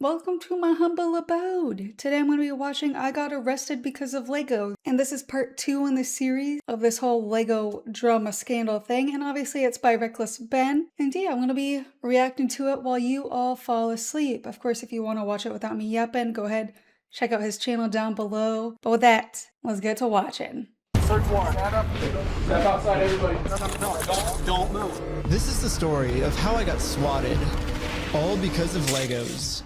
Welcome to my humble abode. Today I'm going to be watching I Got Arrested Because of Legos. And this is part 2 in the series of this whole Lego drama scandal thing. And obviously it's by Reckless Ben. And yeah, I'm going to be reacting to it while you all fall asleep. Of course, if you want to watch it without me yapping, go ahead, check out his channel down below. But with that, let's get to watching. Third floor. Stand up. Step outside, everybody. No, don't move. This is the story of how I got swatted, all because of Legos.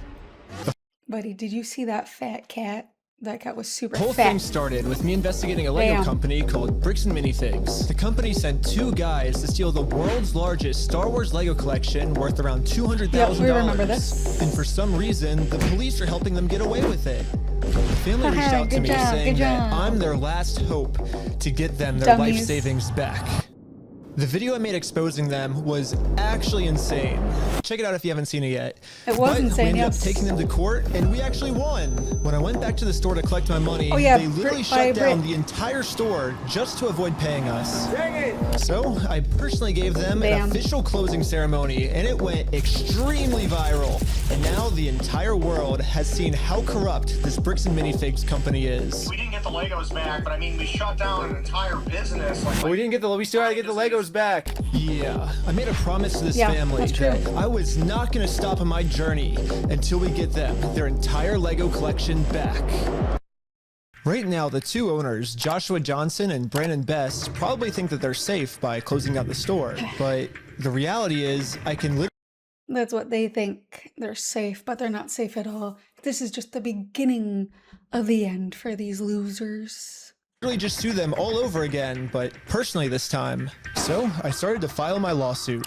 Buddy, did you see that fat cat? That cat was super The whole fat. thing started with me investigating a Lego company called Bricks and Minifigs. The company sent 2 guys to steal the world's largest Star Wars Lego collection worth around $200,000. Yep, we remember this. And for some reason, the police are helping them get away with it. The family reached out to me saying that I'm their last hope to get them their life savings back. The video I made exposing them was actually insane. Check it out if you haven't seen it yet. It was insane, we ended up taking them to court, and we actually won. When I went back to the store to collect my money, they literally shut down the entire store just to avoid paying us. Dang it! So I personally gave them an official closing ceremony, and it went extremely viral. And now the entire world has seen how corrupt this Bricks and Minifigs company is. We didn't get the Legos back, but I mean, we shut down an entire business. We still had to get the Legos back. Yeah, I made a promise to this family that I was not going to stop on my journey until we get them their entire Lego collection back. Right now, the 2 owners, Joshua Johnson and Brandon Best, probably think that they're safe by closing down the store, but the reality is I can literally... That's what they think. They're safe, but they're not safe at all. This is just the beginning of the end for these losers. Really just sue them all over again, but personally this time. So I started to file my lawsuit.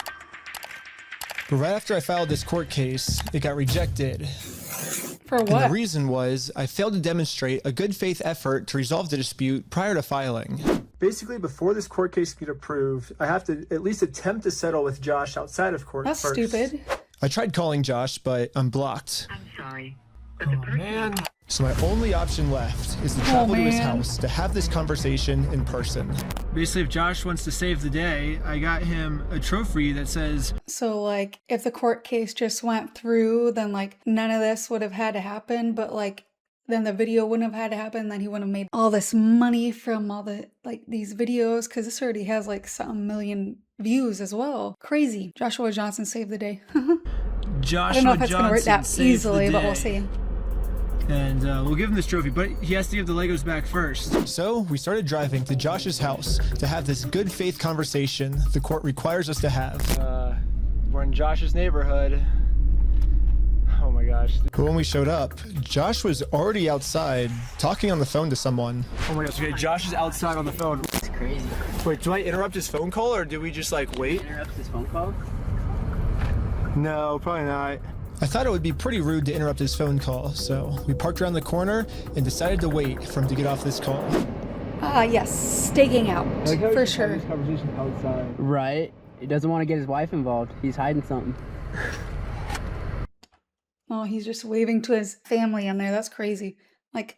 But right after I filed this court case, it got rejected. For what? And the reason was I failed to demonstrate a good faith effort to resolve the dispute prior to filing. Basically, before this court case can get approved, I have to at least attempt to settle with Josh outside of court first. That's stupid. I tried calling Josh, but I'm blocked. I'm sorry. Oh, man. So my only option left is to travel to his house to have this conversation in person. Basically, if Josh wants to save the day, I got him a trophy that says... So, like, if the court case just went through, then, like, none of this would have had to happen, but, like, then the video wouldn't have had to happen, then he wouldn't have made all this money from all the, like, these videos, because this already has, like, some million views as well. Crazy. Joshua Johnson saved the day. I don't know if it's going to work that easily, but we'll see. And we'll give him this trophy, but he has to give the Legos back first. So we started driving to Josh's house to have this good faith conversation the court requires us to have. We're in Josh's neighborhood. Oh my gosh. But when we showed up, Josh was already outside talking on the phone to someone. Oh my gosh, okay, Josh is outside on the phone. It's crazy. Wait, do I interrupt his phone call or do we just like wait? Interrupt his phone call? No, probably not. I thought it would be pretty rude to interrupt his phone call, so we parked around the corner and decided to wait for him to get off this call. Yes, staking out, for sure. Conversation outside. Right. He doesn't want to get his wife involved. He's hiding something. Oh, he's just waving to his family in there. That's crazy. Like,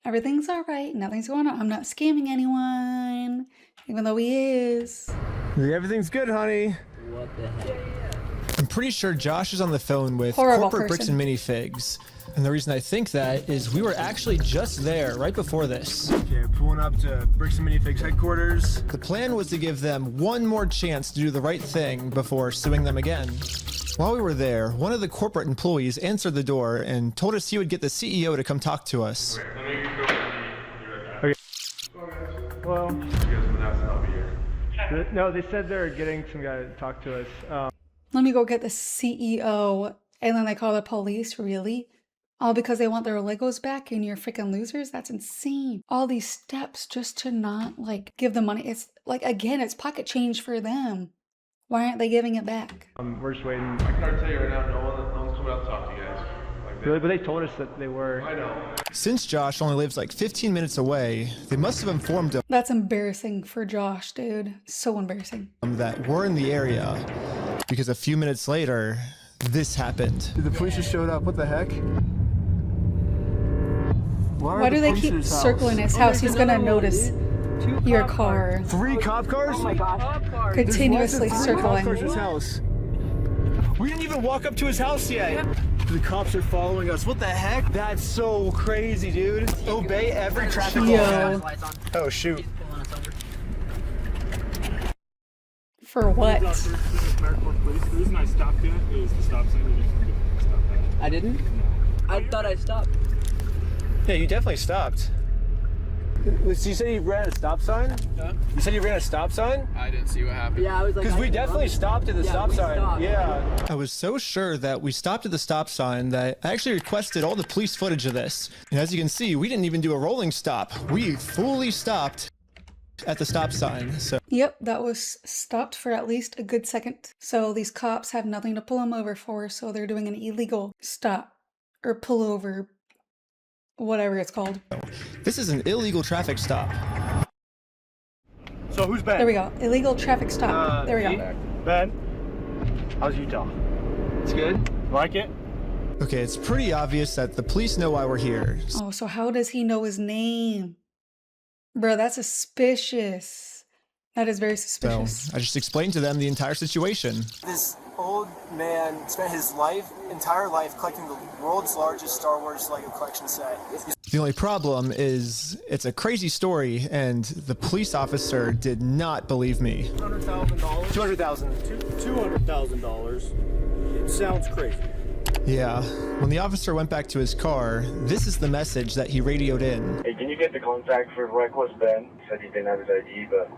everything's all right. Nothing's going on. I'm not scamming anyone, even though he is. Everything's good, honey. What the heck? I'm pretty sure Josh is on the phone with corporate Bricks and Minifigs. And the reason I think that is we were actually just there right before this. Okay, pulling up to Bricks and Minifigs headquarters. The plan was to give them one more chance to do the right thing before suing them again. While we were there, one of the corporate employees answered the door and told us he would get the CEO to come talk to us. Okay. Well, no, they said they're getting some guy to talk to us. Let me go get the CEO, and then they call the police, really? All because they want their Legos back and you're freaking losers? That's insane. All these steps just to not, like, give the money. It's, like, again, it's pocket change for them. Why aren't they giving it back? We're just waiting. I can already tell you right now, no one's coming out to talk to you guys. Really? But they told us that they were. I know. Since Josh only lives like 15 minutes away, they must have informed him. That's embarrassing for Josh, dude. So embarrassing. That we're in the area. Because a few minutes later, this happened. The police just showed up. What the heck? Why do they keep circling his house? He's gonna notice your car. 3 cop cars? Oh my gosh. Continuously circling. His house. We didn't even walk up to his house yet. The cops are following us. What the heck? That's so crazy, dude. Obey every traffic Yo. law. Oh, shoot. For what? The reason I stopped it is the stop sign. You didn't stop that. I didn't? I thought I stopped. Yeah, you definitely stopped. So you said you ran a stop sign? Huh? You said you ran a stop sign? I didn't see what happened. Yeah, I was like... Because we definitely stopped at the stop sign. Stopped. Yeah. I was so sure that we stopped at the stop sign that I actually requested all the police footage of this. And as you can see, we didn't even do a rolling stop. We fully stopped at the stop sign. So Yep, that was stopped for at least a good second. So these cops have nothing to pull them over for, so they're doing an illegal stop or pull over, whatever it's called. this is an illegal traffic stop. So who's Ben? There we go. Illegal traffic stop. There we go. Ben, how's Utah? It's good. Like it? Okay, it's pretty obvious that the police know why we're here. Oh, so how does he know his name? Bro, that's suspicious. That is very So suspicious. I just explained to them the entire situation. This old man spent his entire life collecting the world's largest Star Wars Lego collection set. The only problem is it's a crazy story, and the police officer did not believe me. $200,000? $200,000. It sounds crazy. Yeah, when the officer went back to his car, this is the message that he radioed in. Hey, can you get the contact for Reckless Ben? He said he didn't have his ID, but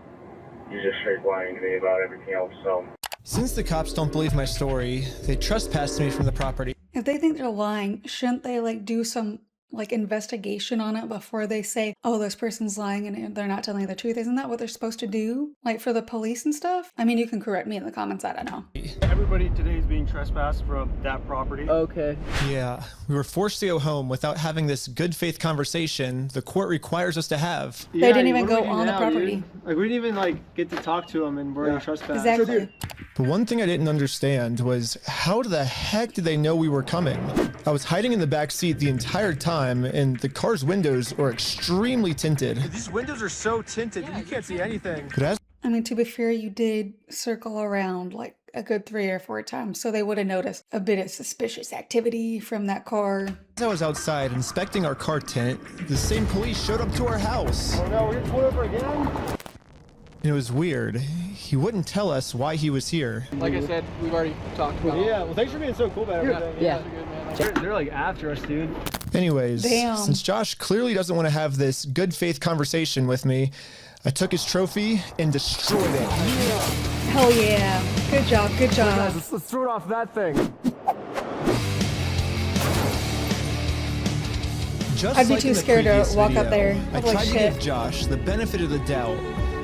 he's just straight lying to me about everything else, so. Since the cops don't believe my story, they trespassed me from the property. If they think they're lying, shouldn't they like do some like investigation on it before they say, oh, this person's lying and they're not telling the truth? Isn't that what they're supposed to do? Like for the police and stuff? I mean, you can correct me in the comments, I don't know. Everybody today is being trespassed from that property. Okay. Yeah, we were forced to go home without having this good faith conversation the court requires us to have. They didn't even go on the property. Dude? Like, we didn't even get to talk to him, and we're in trespass. Exactly. But one thing I didn't understand was how the heck did they know we were coming? I was hiding in the back seat the entire time, and the car's windows are extremely tinted. These windows are so tinted, you can't see anything. But as I mean, to be fair, you did circle around like a good 3 or 4 times, so they would have noticed a bit of suspicious activity from that car. I was outside inspecting our car tint, the same police showed up to our house. Oh no, we're getting pulled over again? It was weird. He wouldn't tell us why he was here. Like I said, we've already talked about it. Yeah, well, thanks for being so cool about everything. Yeah. They're like after us, dude. Anyways, Damn. since Josh clearly doesn't want to have this good faith conversation with me, I took his trophy and destroyed it. Hell yeah. Good job, good job. Let's throw it off that thing. Just I'd be like too in the scared to previous walk video, up there. I I'd be like, tried to shit. give Josh the benefit of the doubt,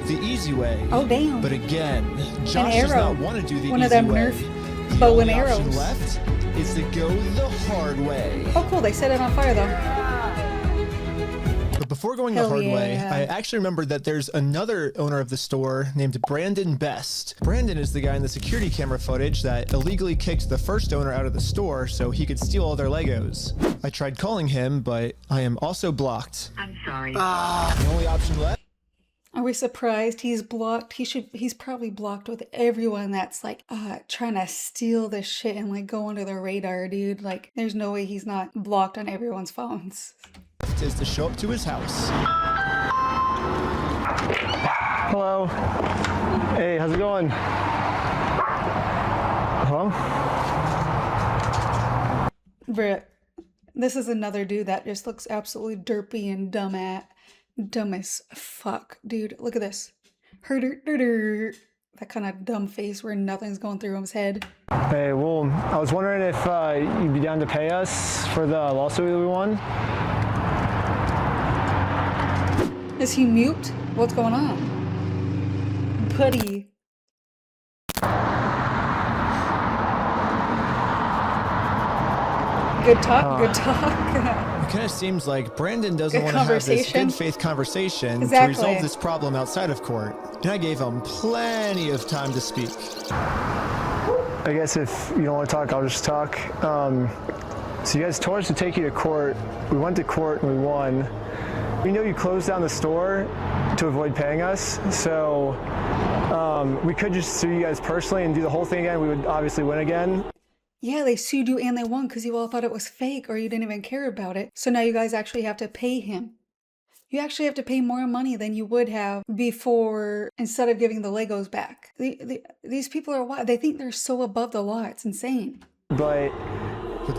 the easy way. Oh, damn. But again, Josh does arrow. not want to do the One easy of them way. Nerf The bow and only option arrows. left is to go the hard way. Oh, cool. They set it on fire, though. But before going Hell the hard way, yeah. I actually remembered that there's another owner of the store named Brandon Best. Brandon is the guy in the security camera footage that illegally kicked the first owner out of the store so he could steal all their Legos. I tried calling him, but I am also blocked. I'm sorry. The only option left? Are we surprised he's blocked? He's probably blocked with everyone that's like trying to steal this shit and like go under the radar, dude. Like there's no way he's not blocked on everyone's phones. Is to show up to his house. Hello. Hey, how's it going? Hello? Bruh, this is another dude that just looks absolutely derpy and dumb as fuck. Dude, look at this. That kind of dumb face where nothing's going through his head. Hey, well, I was wondering if you'd be down to pay us for the lawsuit that we won. Is he mute? What's going on? Buddy. Good talk, good talk. It kind of seems like Brandon doesn't Good want to have this conversation. good faith conversation Exactly. to resolve this problem outside of court. And I gave him plenty of time to speak. I guess if you don't want to talk, I'll just talk. So you guys told us to take you to court. We went to court and we won. We know you closed down the store to avoid paying us, so we could just sue you guys personally and do the whole thing again. We would obviously win again. Yeah, they sued you and they won because you all thought it was fake or you didn't even care about it. So now you guys actually have to pay him. You actually have to pay more money than you would have before instead of giving the Legos back. These people are wild. They think they're so above the law. It's insane. But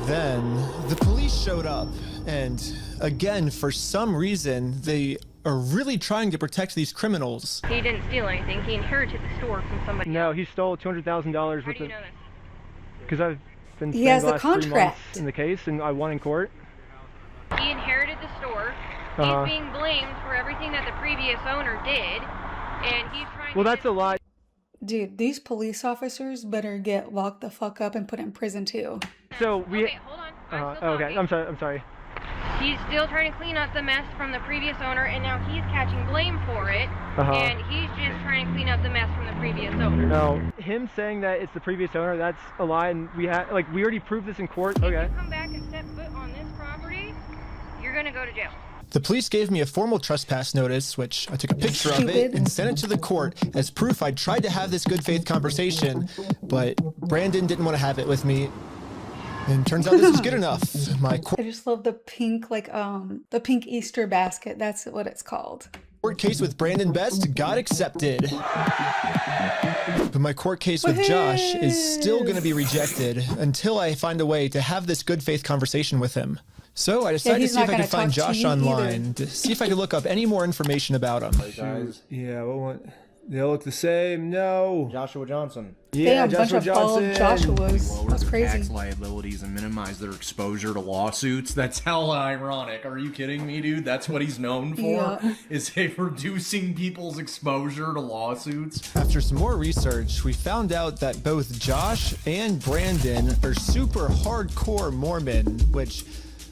then the police showed up, and again, for some reason, they are really trying to protect these criminals. He didn't steal anything. He inherited the store from somebody no, else. he stole $200,000 worth How do you of. know this? Because I've been He has spending the the last 3 months contract in the case, and I won in court. He inherited the store. He's being blamed for everything that the previous owner did, and he's trying Well, to... that's a lie. Dude, these police officers better get locked the fuck up and put in prison too. So we. Okay, hold on. I'm still okay, talking. I'm sorry. He's still trying to clean up the mess from the previous owner, and now he's catching blame for it, and he's just trying to clean up the mess from the previous owner. No, him saying that it's the previous owner, that's a lie, and we already proved this in court. If you come back and step foot on this property, you're gonna go to jail. The police gave me a formal trespass notice, which I took a picture of it and sent it to the court as proof I tried to have this good faith conversation, but Brandon didn't want to have it with me. And turns out this is good enough. I just love the pink, the pink Easter basket. That's what it's called. Court case with Brandon Best got accepted. But my court case with Josh is still going to be rejected until I find a way to have this good faith conversation with him. So I decided to see if I could find Josh online, to see if I could look up any more information about him. Guys. Yeah, they all look the same. No. Joshua Johnson. Yeah, Damn, Joshua bunch of bald Johnson. Joshuas. Lower That's their crazy. tax liabilities and minimize their exposure to lawsuits. That's hella ironic. Are you kidding me, dude? That's what he's known for, Yeah. is reducing people's exposure to lawsuits. After some more research, we found out that both Josh and Brandon are super hardcore Mormon, which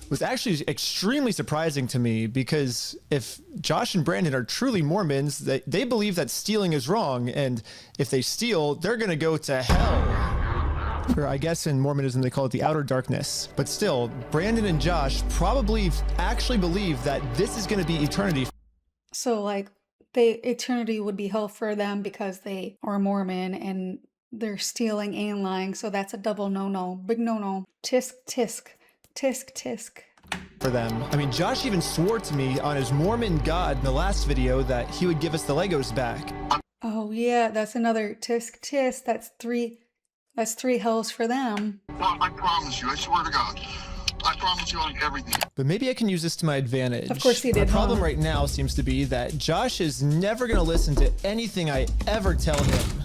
was actually extremely surprising to me, because if Josh and Brandon are truly Mormons, they believe that stealing is wrong, and if they steal, they're gonna go to hell. Or I guess in Mormonism they call it the outer darkness. But still, Brandon and Josh probably actually believe that this is gonna be eternity. So eternity would be hell for them because they are Mormon and they're stealing and lying. So that's a double no-no, big no-no. Tisk, tisk. Tisk, tisk. For them. I mean, Josh even swore to me on his Mormon God in the last video that he would give us the Legos back. Oh yeah, that's another tisk, tisk. That's three hells for them. I promise you, I swear to God. I promise you on everything. But maybe I can use this to my advantage. Of course he did. The problem right now seems to be that Josh is never going to listen to anything I ever tell him.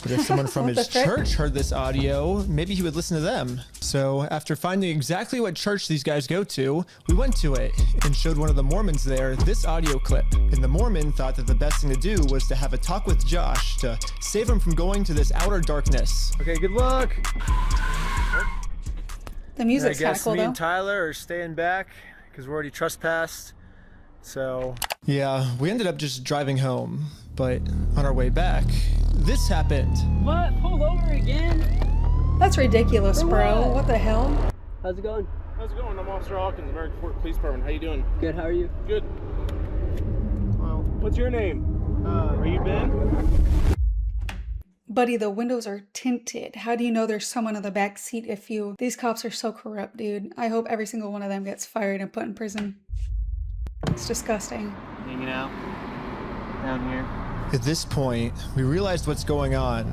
But if someone from his church heard this audio, maybe he would listen to them. So after finding exactly what church these guys go to, we went to it and showed one of the Mormons there this audio clip. And the Mormon thought that the best thing to do was to have a talk with Josh to save him from going to this outer darkness. Okay, good luck. The music's kind of cool, me though. and Tyler are staying back because we're already trespassed. So yeah, we ended up just driving home. But on our way back, this happened. What? Pull over again? That's ridiculous, bro. What the hell? How's it going? How's it going? I'm Officer Hawkins, American Fork Police Department. How you doing? Good, how are you? Good. Well, what's your name? Are you Ben? Buddy, the windows are tinted. How do you know there's someone in the back seat if you... These cops are so corrupt, dude. I hope every single one of them gets fired and put in prison. It's disgusting. Hanging out down here. At this point, we realized what's going on.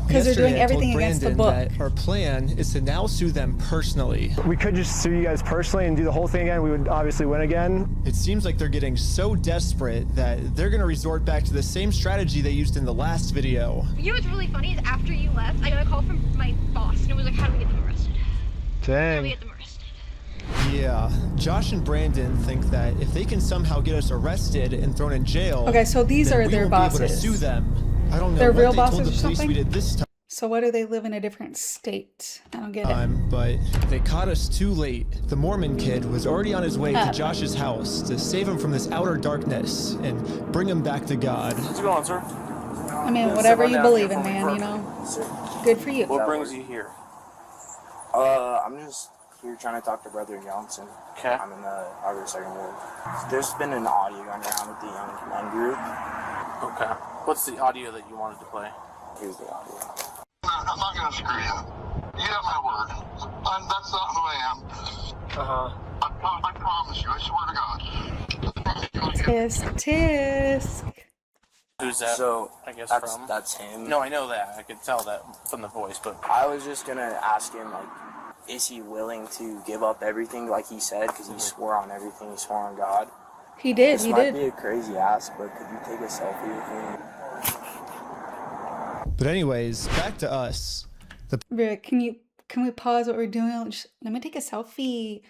Because they're doing Yesterday, I told everything against the Brandon book. that our plan is to now sue them personally. we could just sue you guys personally and do the whole thing again. We would obviously win again. It seems like they're getting so desperate that they're going to resort back to the same strategy they used in the last video. You know what's really funny is after you left, I got a call from my boss, and it was like, how do we get them arrested? How do we Dang. get them arrested? Yeah, Josh and Brandon think that if they can somehow get us arrested and thrown in jail, Okay, so these then are we their won't be able to bosses. sue them. I don't know They're what real they told bosses the or police something? we did this So why do they live in a different state? I don't get it. but they caught us too late. The Mormon kid was already on his way to Josh's house to save him from this outer darkness and bring him back to God. How's it going, sir? I mean, whatever you believe in, man, you know. Good for you. What brings you here? I'm just here trying to talk to Brother Johnson. Okay. I'm in the Harvard Second Ward. There's been an audio going around with the young men group. Okay. What's the audio that you wanted to play? Here's the audio. I'm not gonna screw you. You have my word. That's not who I am. I promise you. I swear to God. Tisk, tisk. Who's that? So I guess that's him. No, I know that. I could tell that from the voice, but I was just gonna ask him, like, is he willing to give up everything like he said? Because he swore on everything. He swore on God. He did. This might be a crazy ask, but could you take a selfie with me? But anyways, back to us. Rick, can we pause what we're doing? Let me take a selfie.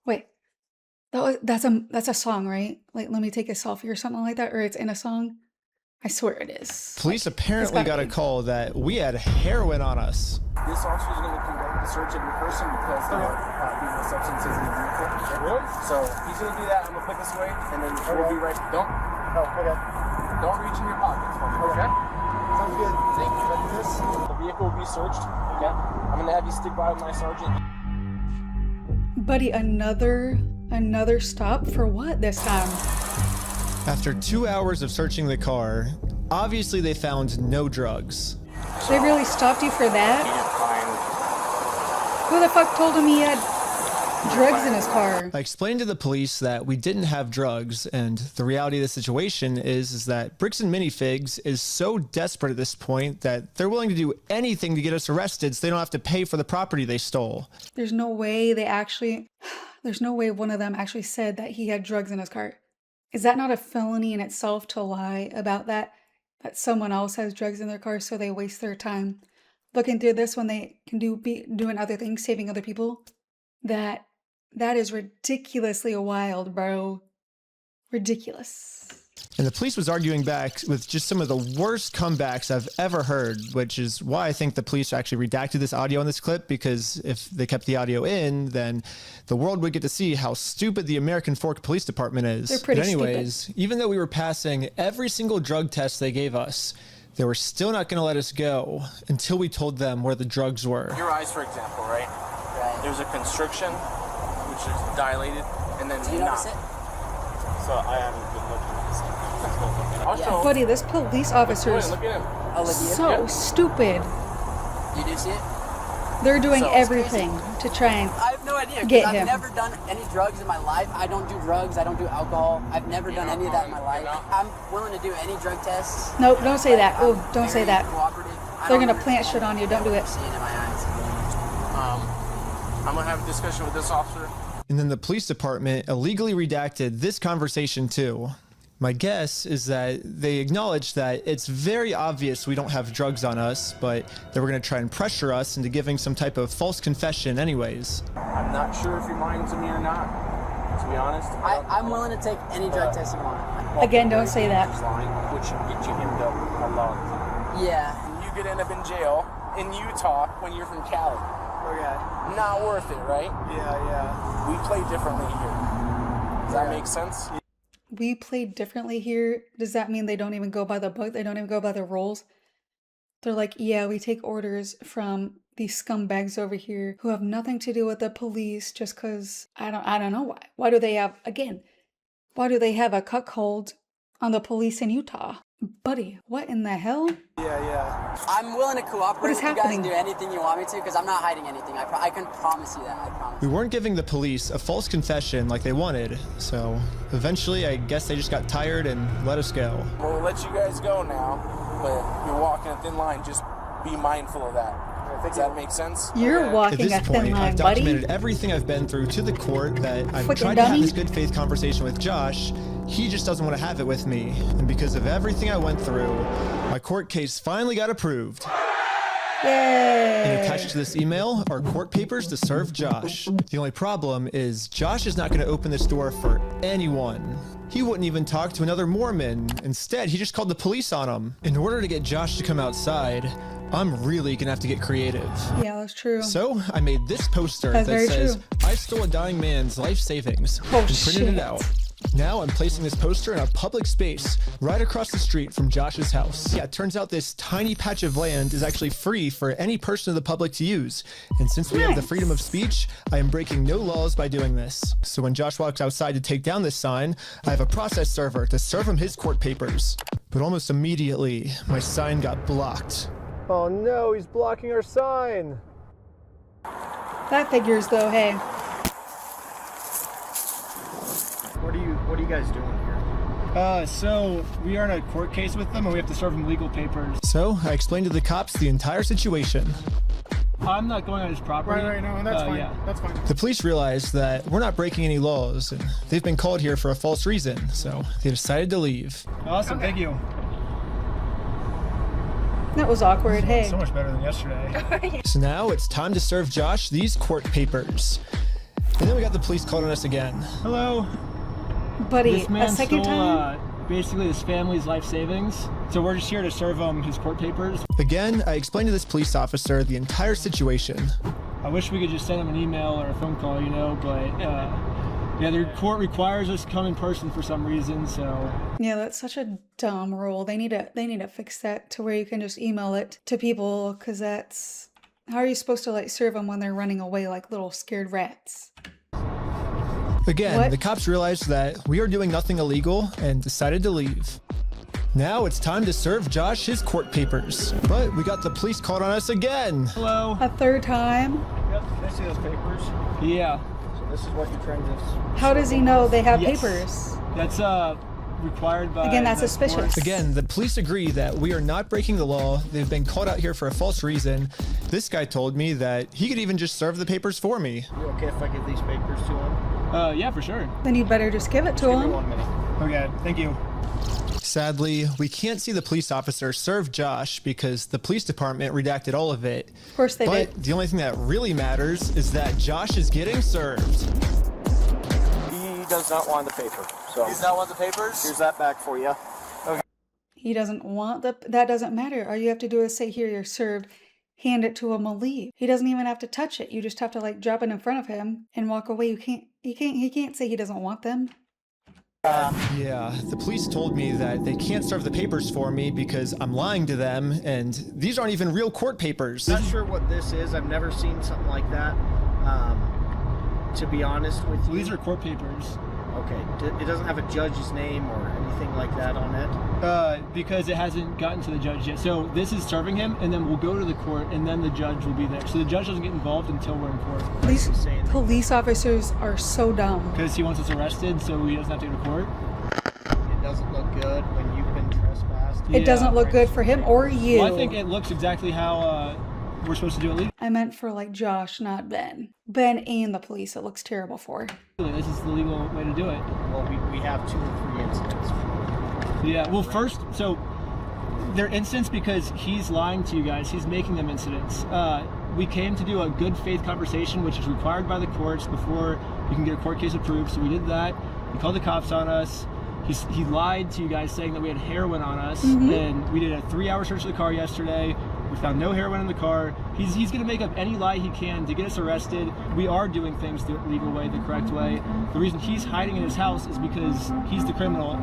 Wait, that's a song, right? Like, let me take a selfie or something like that, or it's in a song. I swear it is. Police apparently got a call that we had heroin on us. This officer is going to conduct the search of your person because there are no substances in the vehicle. Really? So he's going to do that. I'm going to put this away, and then we'll be right. Don't reach in your pockets for me, okay? Sounds good. Thank you. After this, the vehicle will be searched, okay? I'm going to have you stick by with my sergeant. Buddy, another stop for what this time? After 2 hours of searching the car, obviously they found no drugs. They really stopped you for that? Who the fuck told him he had drugs in his car? I explained to the police that we didn't have drugs, and the reality of the situation is that Bricks and Minifigs is so desperate at this point that they're willing to do anything to get us arrested so they don't have to pay for the property they stole. There's no way one of them actually said that he had drugs in his car. Is that not a felony in itself to lie about that someone else has drugs in their car, so they waste their time looking through this when they can be doing other things, saving other people? That is ridiculously wild, bro. Ridiculous. And the police was arguing back with just some of the worst comebacks I've ever heard, which is why I think the police actually redacted this audio in this clip, because if they kept the audio in, then the world would get to see how stupid the American Fork Police Department is. They're pretty but anyways, even though we were passing every single drug test they gave us, they were still not going to let us go until we told them where the drugs were. your eyes, for example, right? There's a constriction, which is dilated, and then Do you notice it? So I haven't been looking at this. I'll show Buddy, this police officer is Look at him. so stupid. You do see it? They're doing So- everything to try and I have no idea. Get I've him. never done any drugs in my life. I don't do drugs. I don't do alcohol. I've never done any of that in my life. I'm willing to do any drug tests. Nope, don't say that. Oh, don't say Very that. cooperative. I They're don't gonna plant shit on you. Don't do it. see it in my eyes. I'm gonna have a discussion with this officer. And then the police department illegally redacted this conversation too. My guess is that they acknowledged that it's very obvious we don't have drugs on us, but they were going to try and pressure us into giving some type of false confession anyways. I'm not sure if you're lying to me or not, to be honest. I'm willing to take any drug test you want. Again, don't say that. Which should get you hemmed up a lot. Yeah. And you could end up in jail in Utah when you're from Cali. Okay. Not worth it, right? Yeah. We play differently here. Does that make sense? We play differently here. Does that mean they don't even go by the book? They don't even go by the rules? They're like, yeah, we take orders from these scumbags over here who have nothing to do with the police just because I don't know why. Why do they have a cuckold on the police in Utah? Buddy, what in the hell? Yeah. I'm willing to cooperate What is with you guys happening? and do anything you want me to because I'm not hiding anything. I can promise you that. I promise. We weren't giving the police a false confession like they wanted, so eventually I guess they just got tired and let us go. We'll let you guys go now, but you're walking a thin line. Just be mindful of that. Does that make sense? You're At walking this a thin point, line, I've buddy. documented everything I've been through to the court, that I've Freaking tried to have dummy. this good faith conversation with Josh. He just doesn't want to have it with me. And because of everything I went through, my court case finally got approved. And Yay! attached to this email are court papers to serve Josh. The only problem is Josh is not going to open this door for anyone. He wouldn't even talk to another Mormon. Instead, he just called the police on him. In order to get Josh to come outside, I'm really gonna have to get creative. Yeah, that's true. So I made this poster That's that very says, true. I stole a dying man's life savings, Oh, and printed it shit. out. Now I'm placing this poster in a public space right across the street from Josh's house. Yeah, it turns out this tiny patch of land is actually free for any person of the public to use. And since we have the Nice. freedom of speech, I am breaking no laws by doing this. So when Josh walks outside to take down this sign, I have a process server to serve him his court papers. But almost immediately, my sign got blocked. Oh no, he's blocking our sign. That figures though, hey. What are you guys doing here? So we are in a court case with them and we have to serve them legal papers. So I explained to the cops the entire situation. I'm not going on his property. Right, no, that's fine. Yeah. That's fine. The police realized that we're not breaking any laws, and they've been called here for a false reason, so they decided to leave. Awesome, thank you. That was awkward, hey. So much better than yesterday. So now it's time to serve Josh these court papers. And then we got the police called on us again. Hello. Buddy, This man a second stole, time? basically his family's life savings. So we're just here to serve him his court papers. Again, I explained to this police officer the entire situation. I wish we could just send him an email or a phone call, you know, but yeah, the court requires us to come in person for some reason, so. Yeah, that's such a dumb rule. They need to fix that to where you can just email it to people, because that's... How are you supposed to, like, serve them when they're running away like little scared rats? Again, What? the cops realized that we are doing nothing illegal and decided to leave. Now it's time to serve Josh his court papers. But we got the police called on us again. Hello. A third time? Yep, can I see those papers? Yeah. So this is what you're trying to... How does he know they have Yes. papers? That's required by... Again, that's the suspicious. court. Again, the police agree that we are not breaking the law. They've been called out here for a false reason. This guy told me that he could even just serve the papers for me. You okay if I give these papers to him? Yeah, for sure. Then you better just give it to Give me him. 1 minute. Okay, thank you. Sadly, we can't see the police officer serve Josh because the police department redacted all of it. Of course they But did. the only thing that really matters is that Josh is getting served. He does not want the paper. So Does not want the papers? here's that back for you. He doesn't want that doesn't matter. All you have to do is say, here, you're served. Hand it to him and leave. He doesn't even have to touch it. You just have to like drop it in front of him and walk away. He can't say he doesn't want them. Yeah, the police told me that they can't serve the papers for me because I'm lying to them, and these aren't even real court papers. Not sure what this is. I've never seen something like that. To be honest with you. These are court papers. Okay. It doesn't have a judge's name or anything like that on it? Because it hasn't gotten to the judge yet. So this is serving him, and then we'll go to the court, and then the judge will be there. So the judge doesn't get involved until we're in court. These police officers are so dumb. Because he wants us arrested, so he doesn't have to go to court. It doesn't look good when you've been trespassed. It doesn't look good for him or you. Well, I think it looks exactly how we're supposed to do it legally. I meant for like Josh, not Ben. Ben and the police. It looks terrible for. This is the legal way to do it. Well, we have 2 or 3 incidents. Yeah, well, first, so they're incidents because he's lying to you guys. He's making them incidents. We came to do a good faith conversation, which is required by the courts before you can get a court case approved. So we did that. He called the cops on us. He lied to you guys saying that we had heroin on us. And we did a 3-hour search of the car yesterday. We found no heroin in the car. He's going to make up any lie he can to get us arrested. We are doing things the legal way, the correct way. The reason he's hiding in his house is because he's the criminal.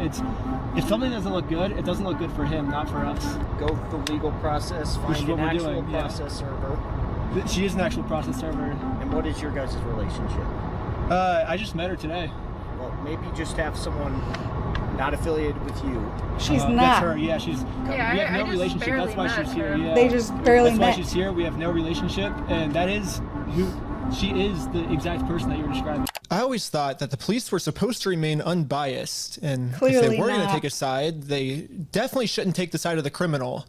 If something doesn't look good, it doesn't look good for him, not for us. Go through the legal process, Which is find what an we're actual doing, yeah. process server. She is an actual process server. And what is your guys' relationship? I just met her today. Well, maybe just have someone not affiliated with you. She's That's not. her, yeah, we have no relationship, that's why she's here. Yeah. They just barely That's met. why she's here, we have no relationship, and that is she is the exact person that you were describing. I always thought that the police were supposed to remain unbiased, and if they Clearly were going to not. take a side, they definitely shouldn't take the side of the criminal.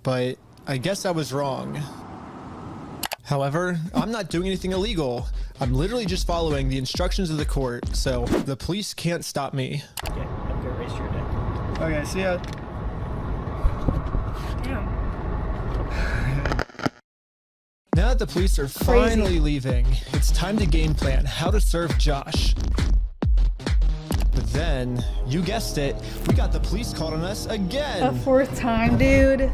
But I guess I was wrong. However, I'm not doing anything illegal. I'm literally just following the instructions of the court, so the police can't stop me. Okay, have a good rest of your day. Okay, see ya. Now that the police are finally leaving, it's time to game plan how to serve Josh. But then, you guessed it, we got the police called on us again. A 4th time, dude.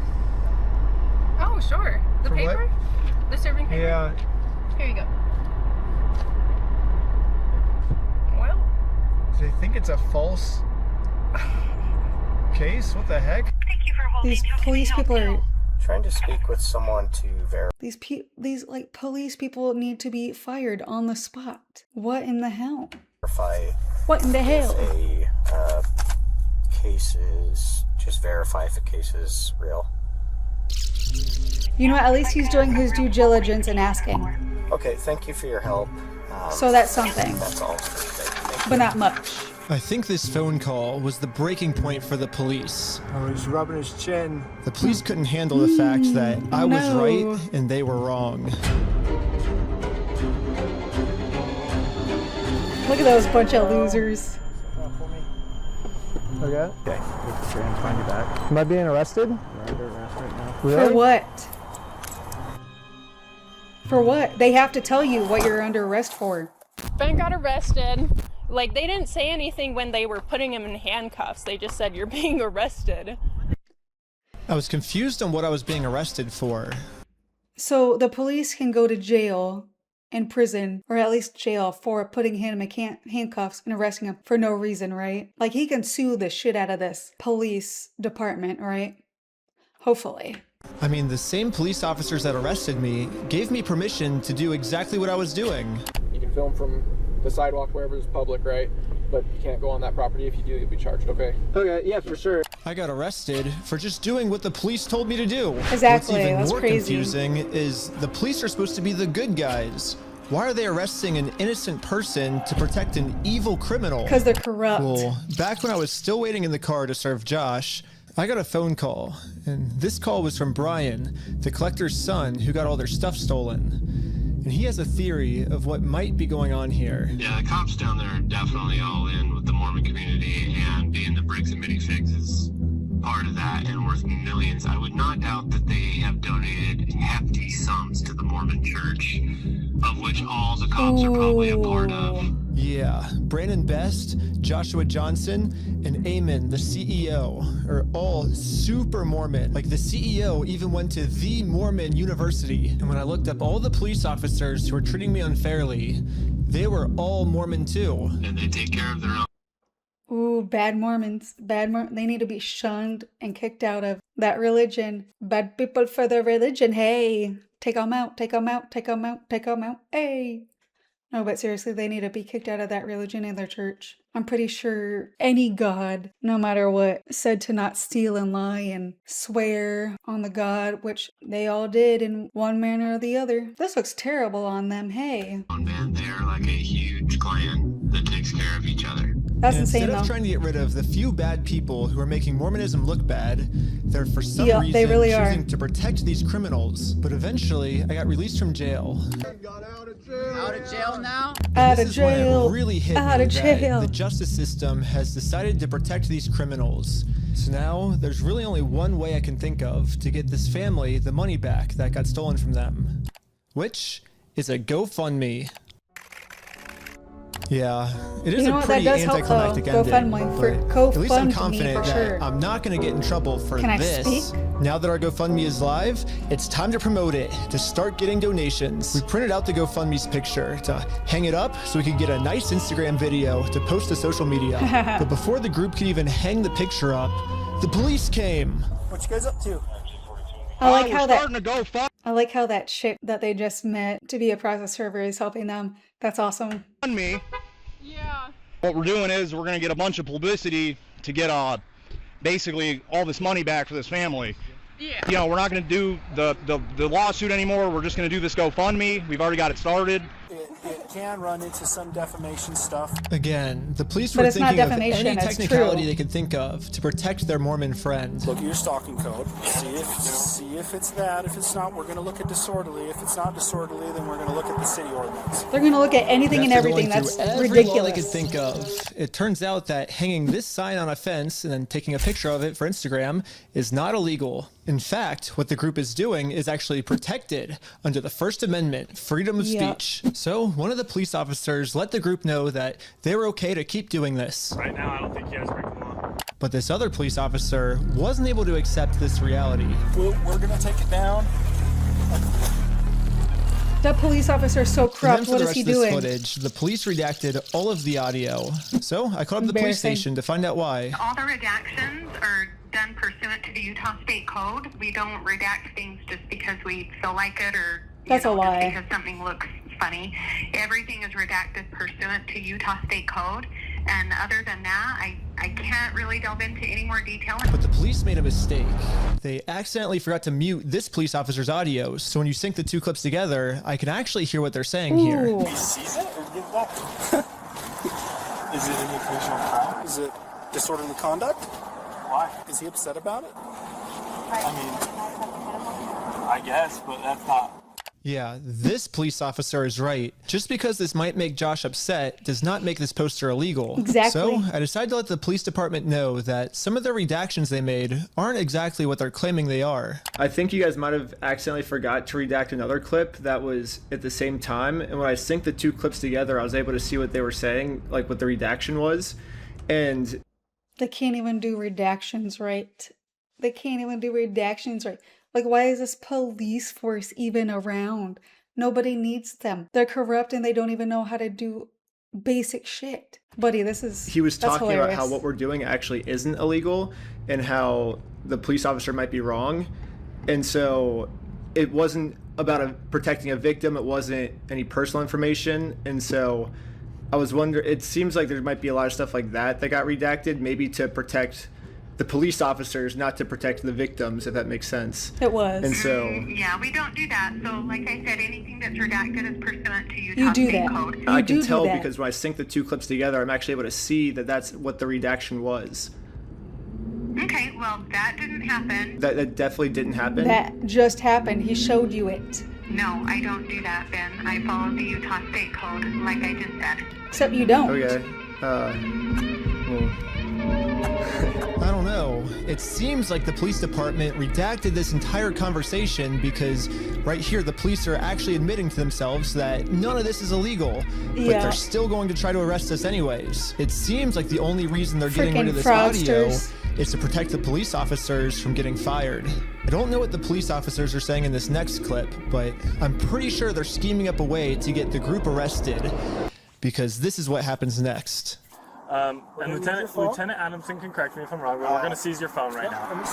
Oh, sure. The For what? paper? The serving paper? Yeah. Here you go. Well, They think it's a false case? What the heck? These police people are. Trying to speak with someone to verify. These like police people need to be fired on the spot. What in the hell? What in the hell? If a case is, just verify if a case is real. You know, at least he's doing his due diligence and asking. Okay, thank you for your help. So that's something. That's all. But not much. I think this phone call was the breaking point for the police. Oh, he's rubbing his chin. The police couldn't handle the fact that I was right and they were wrong. Look at those bunch of losers. Okay. Okay. Find you back. Am I being arrested? You're under arrest right now. Really? For what? For what? They have to tell you what you're under arrest for. Ben got arrested. Like, they didn't say anything when they were putting him in handcuffs. They just said, you're being arrested. I was confused on what I was being arrested for. So the police can go to jail and prison, or at least jail, for putting him in handcuffs and arresting him for no reason, right? Like, he can sue the shit out of this police department, right? Hopefully. I mean, the same police officers that arrested me gave me permission to do exactly what I was doing. You can film from the sidewalk wherever it's public, right? But you can't go on that property. If you do, you'll be charged, okay? Okay, yeah, for sure. I got arrested for just doing what the police told me to do. Exactly, What's even that's more crazy. confusing is the police are supposed to be the good guys. Why are they arresting an innocent person to protect an evil criminal? Because they're corrupt. Well, back when I was still waiting in the car to serve Josh, I got a phone call, and this call was from Brian, the collector's son who got all their stuff stolen. And he has a theory of what might be going on here. Yeah, the cops down there are definitely all in with the Mormon community, and being the bricks and minifigs is part of that and worth millions. I would not doubt that they have donated hefty sums to the Mormon church, of which all the cops are probably a part of. Yeah, Brandon Best, Joshua Johnson, and Eamon, the CEO, are all super Mormon. Like, the CEO even went to the Mormon University. And when I looked up all the police officers who were treating me unfairly, they were all Mormon too. And they take care of their own. Ooh, bad Mormons. They need to be shunned and kicked out of that religion. Bad people for their religion. Hey, take them out, take them out, take them out, take them out. Hey. No, but seriously, they need to be kicked out of that religion and their church. I'm pretty sure any God, no matter what, said to not steal and lie and swear on the God, which they all did in one manner or the other. This looks terrible on them, hey. Man, they're like a huge clan that takes care of each other. That's insane, Instead though. of trying to get rid of the few bad people who are making Mormonism look bad, they're for some reason they really choosing are. to protect these criminals. But eventually, I got released from jail. Out of jail now? Out This of is when jail. it really hit Out me of that jail. the justice system has decided to protect these criminals. So now, there's really only one way I can think of to get this family the money back that got stolen from them. Which is a GoFundMe. Yeah, it is You know a what, pretty that does help, anticlimactic though. ending, GoFundMe for- but at least I'm GoFundMe confident for that sure. I'm not going to get in trouble for Can I this. speak? Now that our GoFundMe is live, it's time to promote it, to start getting donations. We printed out the GoFundMe's picture to hang it up so we could get a nice Instagram video to post to social media. But before the group could even hang the picture up, the police came. What you guys up to? I like how that chick that they just met to be a process server is helping them. That's awesome. On me. Yeah. What we're doing is we're gonna get a bunch of publicity to get basically all this money back for this family. Yeah. You know, we're not gonna do the lawsuit anymore. We're just gonna do this GoFundMe. We've already got it started. It can run into some defamation stuff. Again, the police But were it's not thinking of defamation, any it's technicality true. they could think of to protect their Mormon friend. Look at your stalking code. See if it's that. If it's not, we're going to look at disorderly. If it's not disorderly, then we're going to look at the city ordinance. They're going to look at anything and After everything. going That's through every law ridiculous. they could think of. It turns out that hanging this sign on a fence and then taking a picture of it for Instagram is not illegal. In fact, what the group is doing is actually protected under the First Amendment, freedom of Yep. speech. So one of the police officers let the group know that they were okay to keep doing this. Right now, I don't think you guys break the law. But this other police officer wasn't able to accept this reality. We're going to take it down. That police officer is so And then corrupt. for What the is rest he of this doing? footage, the police redacted all of the audio. So I called up the police Embarrassing. station to find out why. All the redactions are done pursuant to the Utah State Code. We don't redact things just because we feel like it or That's a just lie. because something looks funny. Everything is redacted pursuant to Utah State Code, And other than that, I can't really delve into any more detail. But the police made a mistake. They accidentally forgot to mute this police officer's audio. So when you sync the two clips together, I can actually hear what they're saying here. He sees it or give back? Is it an occasional crime? Is it disorderly conduct? Why? Is he upset about it? I mean, I guess, but that's not. Yeah, this police officer is right. Just because this might make Josh upset does not make this poster illegal. Exactly. So I decided to let the police department know that some of the redactions they made aren't exactly what they're claiming they are. I think you guys might have accidentally forgot to redact another clip that was at the same time. And when I synced the two clips together, I was able to see what they were saying, like what the redaction was. And they can't even do redactions right. They can't even do redactions right. Like, why is this police force even around? Nobody needs them. They're corrupt and they don't even know how to do basic shit. Buddy, this is... He was talking hilarious. about how what we're doing actually isn't illegal and how the police officer might be wrong. And so it wasn't about protecting a victim. It wasn't any personal information. And so I was wondering, it seems like there might be a lot of stuff like that got redacted, maybe to protect the police officers, not to protect the victims, if that makes sense. It was. And so... yeah, we don't do that. So, like I said, anything that's redacted is pursuant to Utah State Code. I can tell because when I sync the two clips together, I'm actually able to see that that's what the redaction was. Okay, well, that didn't happen. That definitely didn't happen? That just happened. He showed you it. No, I don't do that, Ben. I follow the Utah State Code, like I just said. Except you don't. Okay. Well... I don't know. It seems like the police department redacted this entire conversation because right here the police are actually admitting to themselves that none of this is illegal, but they're still going to try to arrest us anyways. It seems like the only reason they're getting rid of this audio is to protect the police officers from getting fired. I don't know what the police officers are saying in this next clip, but I'm pretty sure they're scheming up a way to get the group arrested because this is what happens next. And Lieutenant Adamson can correct me if I'm wrong, but we're going to seize your phone right now.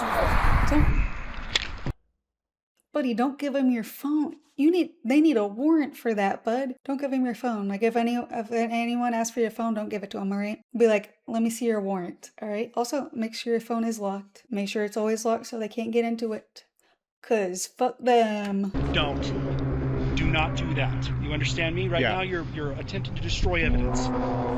Buddy, don't give him your phone. They need a warrant for that, bud. Don't give him your phone. Like, if anyone asks for your phone, don't give it to him, all right? Be like, let me see your warrant, all right? Also, make sure your phone is locked. Make sure it's always locked so they can't get into it. 'Cause fuck them. Do not do that. You understand me? Right now, you're attempting to destroy evidence.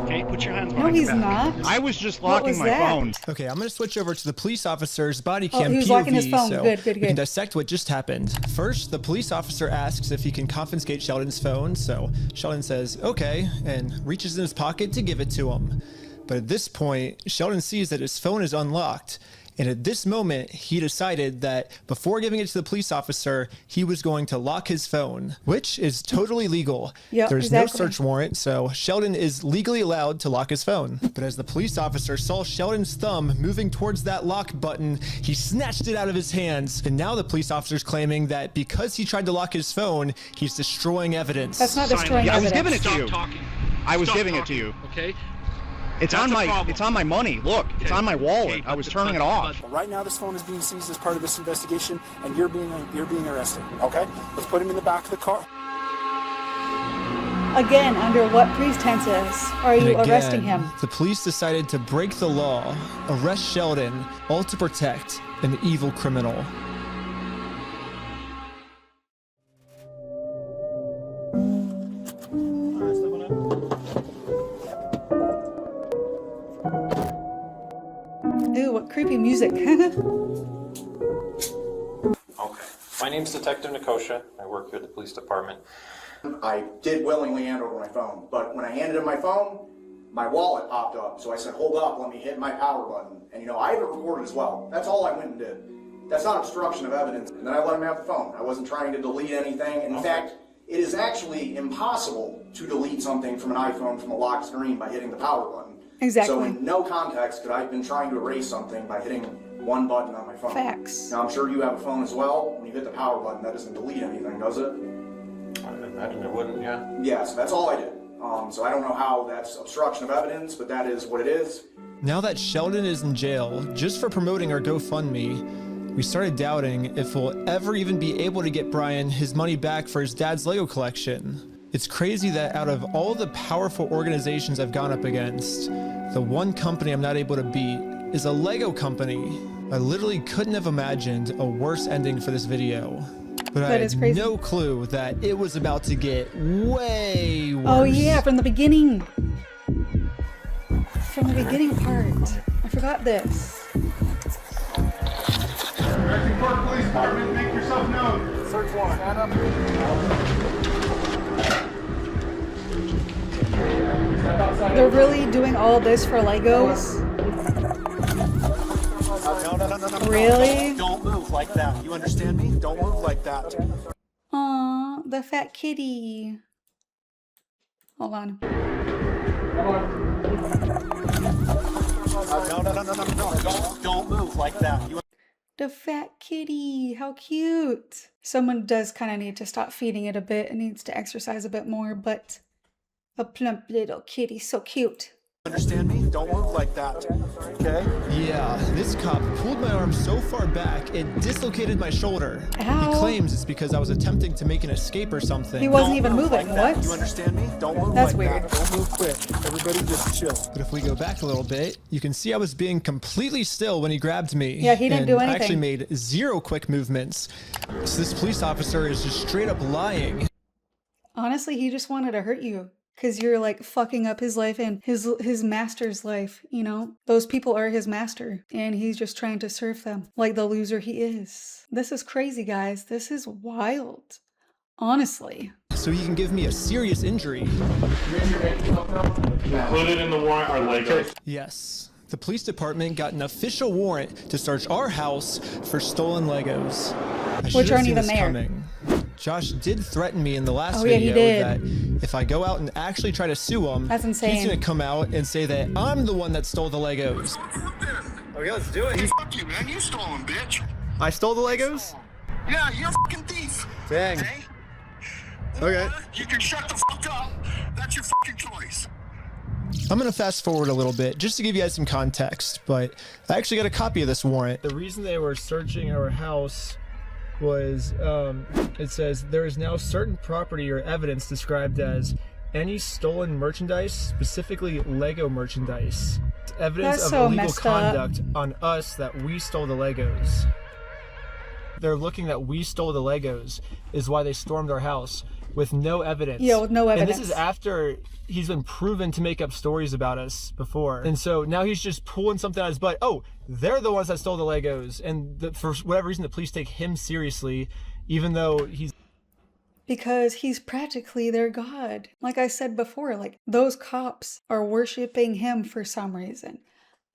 Okay, put your hands behind your back. No, he's not. I was just locking my phone. Okay, I'm going to switch over to the police officer's body cam he was POV, locking his phone. so Good. we can dissect what just happened. First, the police officer asks if he can confiscate Sheldon's phone, so Sheldon says, okay, and reaches in his pocket to give it to him. But at this point, Sheldon sees that his phone is unlocked. And at this moment, he decided that before giving it to the police officer, he was going to lock his phone, which is totally legal. Yep, There's no search warrant, so Sheldon is legally allowed to lock his phone. But as the police officer saw Sheldon's thumb moving towards that lock button, he snatched it out of his hands. And now the police officer's claiming that because he tried to lock his phone, he's destroying evidence. That's not destroying I was evidence. giving it to you. Talking. I was Stop giving talking, it to you. Okay? It's on my money. Look, it's on my wallet. I was turning it off. Right now, this phone is being seized as part of this investigation, and you're being arrested. Okay, let's put him in the back of the car. Again, under what pretenses are you arresting him? The police decided to break the law, arrest Sheldon, all to protect an evil criminal. Ooh, what creepy music. Okay. My name's Detective Nikosha. I work here at the police department. I did willingly hand over my phone, but when I handed him my phone, my wallet popped up. So I said, hold up, let me hit my power button. And I have it recorded as well. That's all I went and did. That's not obstruction of evidence. And then I let him have the phone. I wasn't trying to delete anything. In fact, it is actually impossible to delete something from an iPhone from a locked screen by hitting the power button. Exactly. So in no context could I have been trying to erase something by hitting one button on my phone. Facts. Now I'm sure you have a phone as well. When you hit the power button, that doesn't delete anything, does it? I imagine it wouldn't, yeah. Yeah, so that's all I did. So I don't know how that's obstruction of evidence, but that is what it is. Now that Sheldon is in jail, just for promoting our GoFundMe, we started doubting if we'll ever even be able to get Brian his money back for his dad's Lego collection. It's crazy that out of all the powerful organizations I've gone up against, the one company I'm not able to beat is a Lego company. I literally couldn't have imagined a worse ending for this video. But I had no clue that it was about to get way worse. Oh yeah, from the beginning. From the beginning part. I forgot this. Directing Park Police Department, make yourself known. Search warrant, stand up. They're really doing all this for Legos? No. Really? Don't move like that. You understand me? Don't move like that. Aw, the fat kitty. Hold on. No. Don't move like that. The fat kitty, how cute. Someone does kind of need to stop feeding it a bit. It needs to exercise a bit more, but a plump little kitty, so cute. Understand me? Don't move like that. Okay? Yeah, this cop pulled my arm so far back, it dislocated my shoulder. Ow. He claims it's because I was attempting to make an escape or something. He wasn't even moving. What? You understand me? Don't move That's like weird. that. Don't move quick. Everybody just chill. But if we go back a little bit, you can see I was being completely still when he grabbed me. Yeah, he didn't do anything. I actually made 0 quick movements. So this police officer is just straight up lying. Honestly, he just wanted to hurt you. Because you're like fucking up his life and his master's life, you know? Those people are his master and he's just trying to serve them like the loser he is. This is crazy, guys. This is wild. Honestly. So he can give me a serious injury. Included in the warrant are Legos. Yes. The police department got an official warrant to search our house for stolen Legos. Which aren't even there. Coming. Josh did threaten me in the last yeah, video he did. that if I go out and actually try to sue him, that's insane. He's gonna come out and say that I'm the one that stole the Legos. Okay, let's do it. Fuck you, man. You stole them, bitch. I stole the Legos? Yeah, you're a fucking thief. Dang. Okay. You can shut the fuck up. That's your fucking choice. I'm gonna fast forward a little bit just to give you guys some context, but I actually got a copy of this warrant. The reason they were searching our house was, it says, there is now certain property or evidence described as any stolen merchandise, specifically Lego merchandise. Evidence of illegal conduct on us that we stole the Legos. They're looking that we stole the Legos is why they stormed our house with no evidence. Yeah, with no evidence. And this is after he's been proven to make up stories about us before. And so now he's just pulling something out of his butt. Oh, they're the ones that stole the Legos. And for whatever reason, the police take him seriously, even though he's... Because he's practically their god. Like I said before, like those cops are worshiping him for some reason.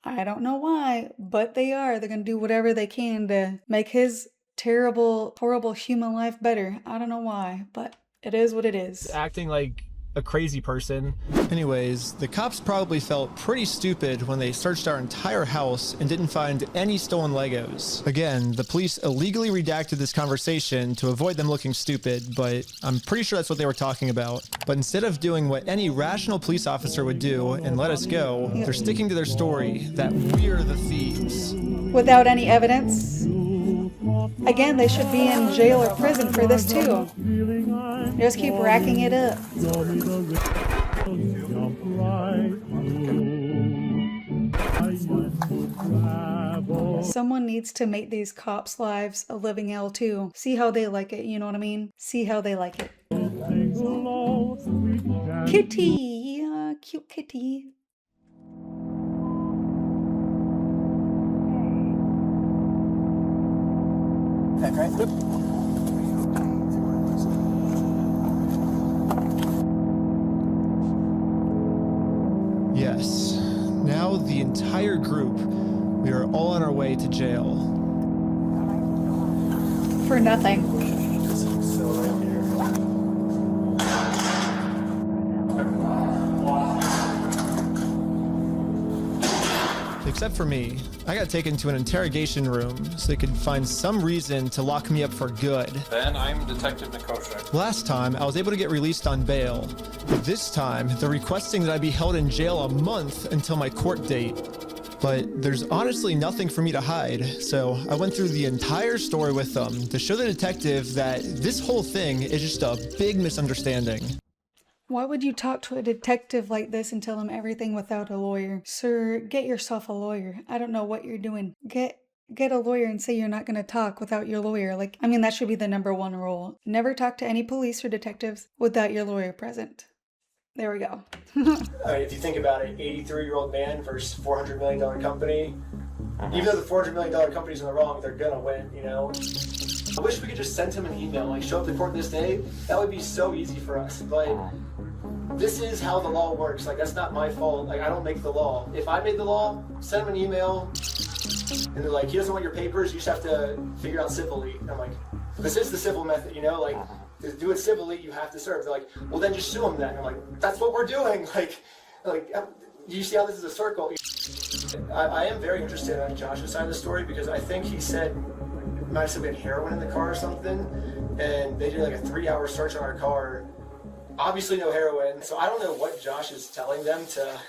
I don't know why, but they are. They're going to do whatever they can to make his terrible, horrible human life better. I don't know why, but it is what it is. Acting like a crazy person. Anyways, the cops probably felt pretty stupid when they searched our entire house and didn't find any stolen Legos. Again, the police illegally redacted this conversation to avoid them looking stupid, but I'm pretty sure that's what they were talking about. But instead of doing what any rational police officer would do and let us go, they're sticking to their story that we're the thieves. Without any evidence. Again, they should be in jail or prison for this too. Just keep racking it up. Someone needs to make these cops' lives a living hell too. See how they like it, you know what I mean? See how they like it. Kitty! Cute kitty. Back right? Yep. Yes. Now the entire group, we are all on our way to jail. For nothing. Except for me. I got taken to an interrogation room so they could find some reason to lock me up for good. Ben, I'm Detective Nikosha. Last time, I was able to get released on bail. But this time, they're requesting that I be held in jail a month until my court date. But there's honestly nothing for me to hide, so I went through the entire story with them to show the detective that this whole thing is just a big misunderstanding. Why would you talk to a detective like this and tell him everything without a lawyer? Sir, get yourself a lawyer. I don't know what you're doing. Get a lawyer and say you're not going to talk without your lawyer. Like, I mean, that should be the #1 rule. Never talk to any police or detectives without your lawyer present. There we go. If you think about it, 83-year-old man versus $400 million company. Even though the $400 million company's in the wrong, they're gonna win, you know? I wish we could just send him an email, like show up to court this day. That would be so easy for us. But this is how the law works. Like, that's not my fault. Like, I don't make the law. If I made the law, send him an email, and they're like, he doesn't want your papers, you just have to figure out civilly. And I'm like, this is the civil method, you know? Like, to do it civilly, you have to serve. They're like, well, then just sue him then. I'm like, that's what we're doing. Like, you see how this is a circle? I am very interested on Josh's side of the story because I think he said, might have said we had heroin in the car or something, and they did like a 3-hour search on our car. Obviously no heroin, so I don't know what Josh is telling them to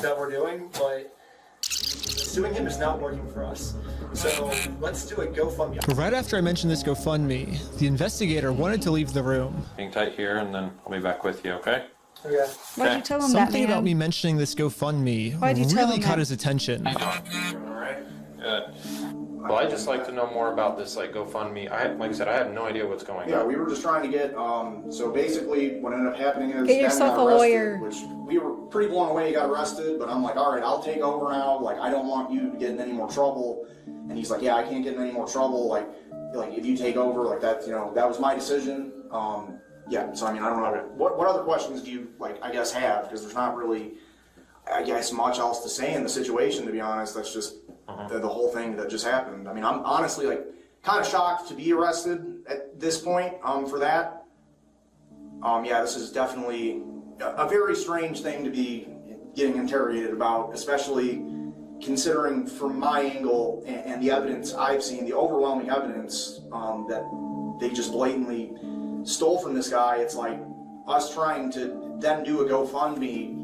that we're doing, but suing him is not working for us. So let's do a GoFundMe. Right after I mentioned this GoFundMe, the investigator wanted to leave the room. Hang tight here, and then I'll be back with you, okay? Yeah. Why'd you tell him that, Something about me mentioning this GoFundMe really caught his attention. All right. Good. Well, I'd just like to know more about this, like, GoFundMe. Like I said, I have no idea what's going on. Yeah, we were just trying to get, so basically what ended up happening is get yourself a lawyer. Which we were pretty blown away he got arrested, but I'm like, all right, I'll take over now. Like, I don't want you to get in any more trouble. And he's like, yeah, I can't get in any more trouble. Like if you take over, like that's, you know, that was my decision. Yeah, so I mean, I don't know. What other questions do you, like, I guess, have? Because there's not really, I guess, much else to say in the situation, to be honest. That's just the whole thing that just happened. I mean, I'm honestly, like, kind of shocked to be arrested at this point for that. Yeah, this is definitely a very strange thing to be getting interrogated about, especially considering from my angle and the evidence I've seen, the overwhelming evidence that they just blatantly stole from this guy. It's like us trying to then do a GoFundMe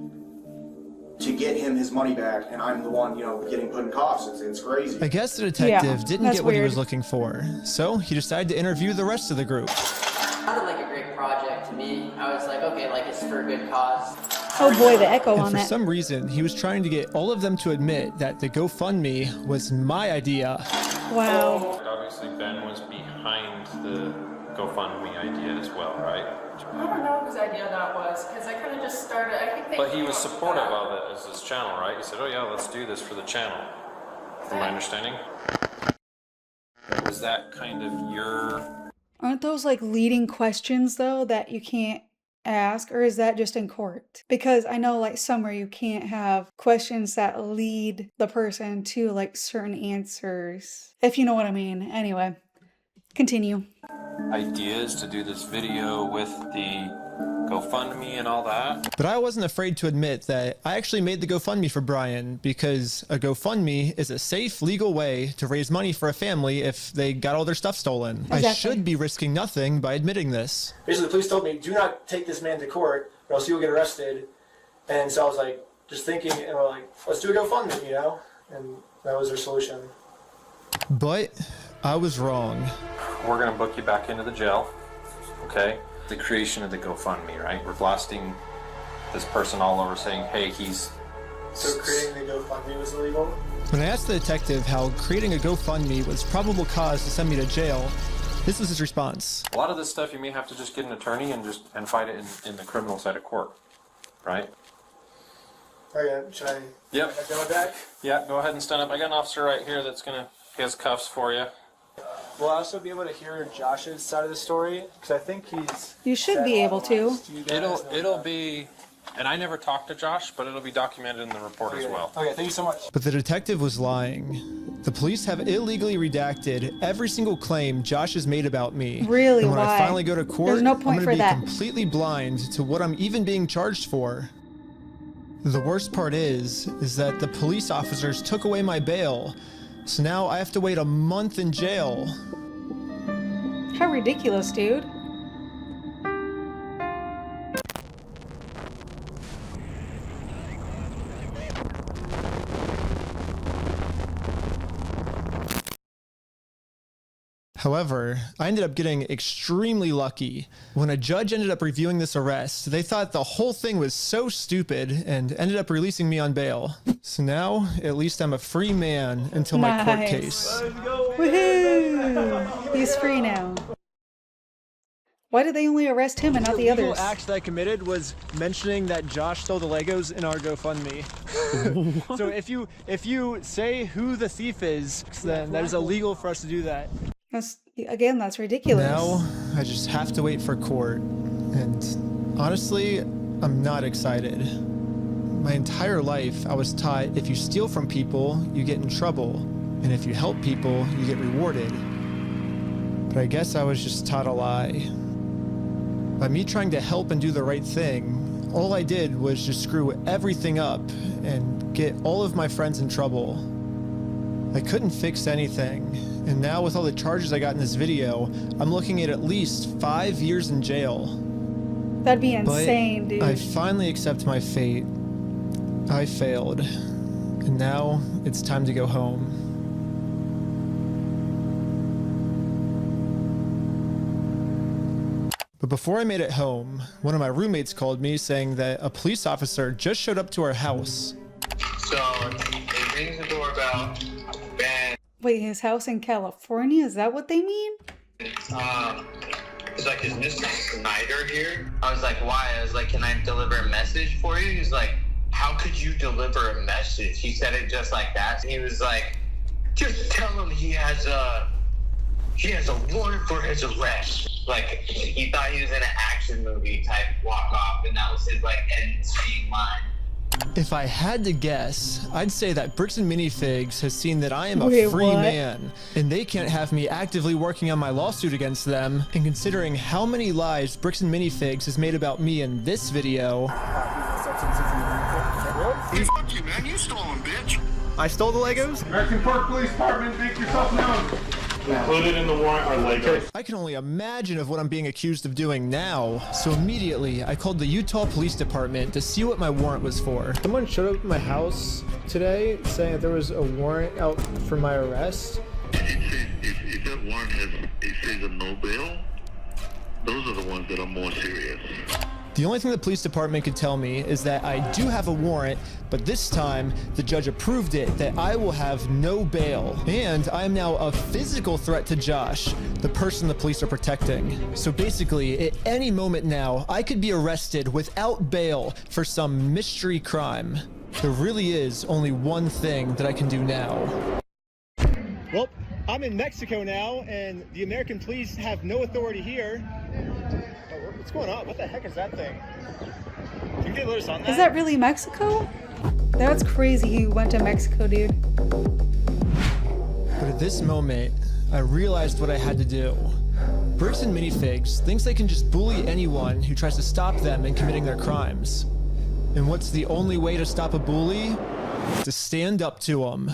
to get him his money back, and I'm the one, you know, getting put in cuffs. It's crazy. I guess the detective didn't get what he was looking for, so he decided to interview the rest of the group. It sounded like a great project to me. I was like, okay, like it's for a good cause. Oh boy, the echo and on for that. some reason, he was trying to get all of them to admit that the GoFundMe was my idea. Wow. Obviously, Ben was behind the GoFundMe idea as well, right? I don't know whose idea that was, because I kind of just started, I think they... But he was supportive of it as his channel, right? He said, oh yeah, let's do this for the channel, from my understanding. Was that kind of your... Aren't those like leading questions though that you can't ask, or is that just in court? Because I know like somewhere you can't have questions that lead the person to like certain answers, if you know what I mean. Anyway, continue. Ideas to do this video with the GoFundMe and all that. But I wasn't afraid to admit that I actually made the GoFundMe for Brian, because a GoFundMe is a safe, legal way to raise money for a family if they got all their stuff stolen. Exactly. I should be risking nothing by admitting this. Basically, the police told me, do not take this man to court, or else you'll get arrested. And so I was like, just thinking, and we're like, let's do a GoFundMe, you know? And that was their solution. But I was wrong. We're gonna book you back into the jail, okay? The creation of the GoFundMe, right? We're blasting this person all over saying, hey, he's... So creating the GoFundMe was illegal? When I asked the detective how creating a GoFundMe was probable cause to send me to jail, this was his response. A lot of this stuff you may have to just get an attorney and fight it in the criminal side of court, right? Okay, should I go with that? Yeah, go ahead and stand up. I got an officer right here that's gonna, he has cuffs for you. Will I also be able to hear Josh's side of the story? Because I think he's... You should be able to. It'll be... And I never talked to Josh, but it'll be documented in the report as well. Okay, thank you so much. But the detective was lying. The police have illegally redacted every single claim Josh has made about me. Really? And when Why? I finally go to court, There's no point I'm for going to that. be completely blind to what I'm even being charged for. The worst part is that the police officers took away my bail. So now I have to wait a month in jail. How ridiculous, dude. However, I ended up getting extremely lucky. When a judge ended up reviewing this arrest, they thought the whole thing was so stupid and ended up releasing me on bail. So now, at least I'm a free man until my court case. Woohoo! He's free now. Why did they only arrest him and not the others? The illegal act that I committed was mentioning that Josh stole the Legos in our GoFundMe. So if you say who the thief is, then that is illegal for us to do that. That's ridiculous. Now I just have to wait for court, and honestly, I'm not excited. My entire life, I was taught if you steal from people, you get in trouble, and if you help people, you get rewarded. But I guess I was just taught a lie. By me trying to help and do the right thing, all I did was just screw everything up and get all of my friends in trouble. I couldn't fix anything, and now with all the charges I got in this video, I'm looking at least 5 years in jail. That'd be insane, dude. I finally accept my fate. I failed, and now it's time to go home. But before I made it home, one of my roommates called me saying that a police officer just showed up to our house. So it rings the doorbell. Ben. Wait, his house in California? Is that what they mean? It's like, is Mr. Snyder here? I was like, why? I was like, can I deliver a message for you? He's like, how could you deliver a message? He said it just like that. He was like, just tell him he has a warrant for his arrest. Like, he thought he was in an action movie type walk off, and that was his like end scene line. If I had to guess, I'd say that Bricks and Minifigs has seen that I am a free man, and they can't have me actively working on my lawsuit against them. And considering how many lies Bricks and Minifigs has made about me in this video, Fuck you, man. You stole them, bitch. I stole the Legos? American Park Police Department, make yourself known. Included in the warrant are Legos. I can only imagine of what I'm being accused of doing now. So immediately, I called the Utah Police Department to see what my warrant was for. Someone showed up at my house today saying that there was a warrant out for my arrest. If that warrant says a no bail, those are the ones that are more serious. The only thing the police department could tell me is that I do have a warrant, but this time the judge approved it that I will have no bail. And I am now a physical threat to Josh, the person the police are protecting. So basically, at any moment now, I could be arrested without bail for some mystery crime. There really is only one thing that I can do now. Well, I'm in Mexico now, and the American police have no authority here. What's going on? What the heck is that thing? Can you get loose on that? Is that really Mexico? That's crazy he went to Mexico, dude. But at this moment, I realized what I had to do. Bricks and Minifigs thinks they can just bully anyone who tries to stop them in committing their crimes. And what's the only way to stop a bully? To stand up to them.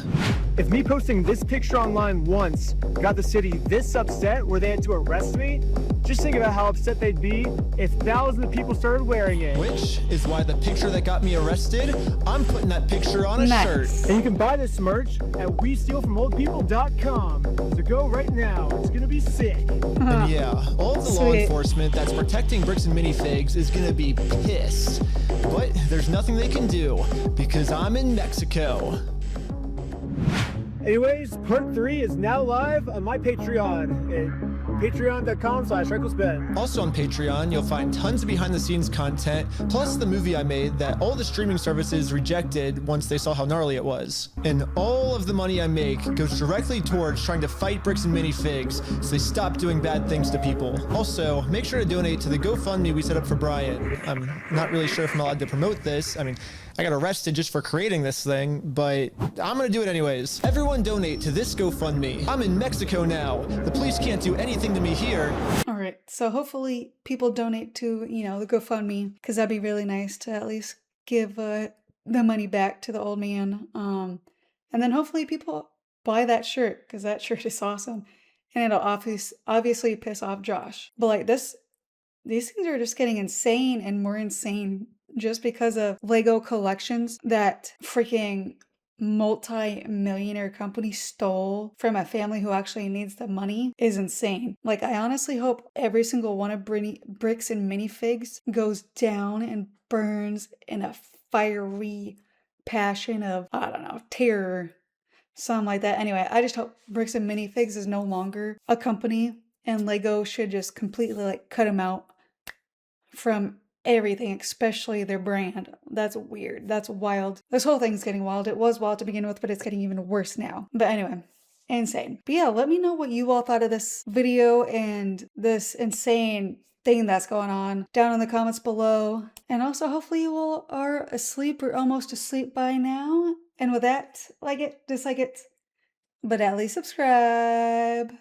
If me posting this picture online once got the city this upset where they had to arrest me, just think about how upset they'd be if thousands of people started wearing it. Which is why the picture that got me arrested, I'm putting that picture on a shirt. And you can buy this merch at WeStealFromOldPeople.com. So go right now. It's gonna be sick. And yeah, all of the law enforcement that's protecting Bricks and Minifigs is gonna be pissed. But there's nothing they can do because I'm in Mexico. Anyways, part 3 is now live on my Patreon at patreon.com/RecklessBen. Also on Patreon, you'll find tons of behind-the-scenes content, plus the movie I made that all the streaming services rejected once they saw how gnarly it was. And all of the money I make goes directly towards trying to fight Bricks and Minifigs so they stop doing bad things to people. Also, make sure to donate to the GoFundMe we set up for Brian. I'm not really sure if I'm allowed to promote this. I mean, I got arrested just for creating this thing, but I'm gonna do it anyways. Everyone donate to this GoFundMe. I'm in Mexico now. The police can't do anything to me here. All right, so hopefully people donate to, the GoFundMe, because that'd be really nice to at least give the money back to the old man. And then hopefully people buy that shirt, because that shirt is awesome. And it'll obviously piss off Josh. But like these things are just getting insane and more insane just because of Lego collections that freaking multi-millionaire company stole from a family who actually needs the money is insane. Like, I honestly hope every single one of Bricks and Minifigs goes down and burns in a fiery passion of, I don't know, terror, something like that. Anyway, I just hope Bricks and Minifigs is no longer a company, and Lego should just completely like cut them out from everything, especially their brand. That's weird. That's wild. This whole thing's getting wild. It was wild to begin with, but it's getting even worse now. But anyway, insane. But yeah, let me know what you all thought of this video and this insane thing that's going on down in the comments below. And also, hopefully you all are asleep or almost asleep by now. And with that, like it, dislike it, but at least subscribe.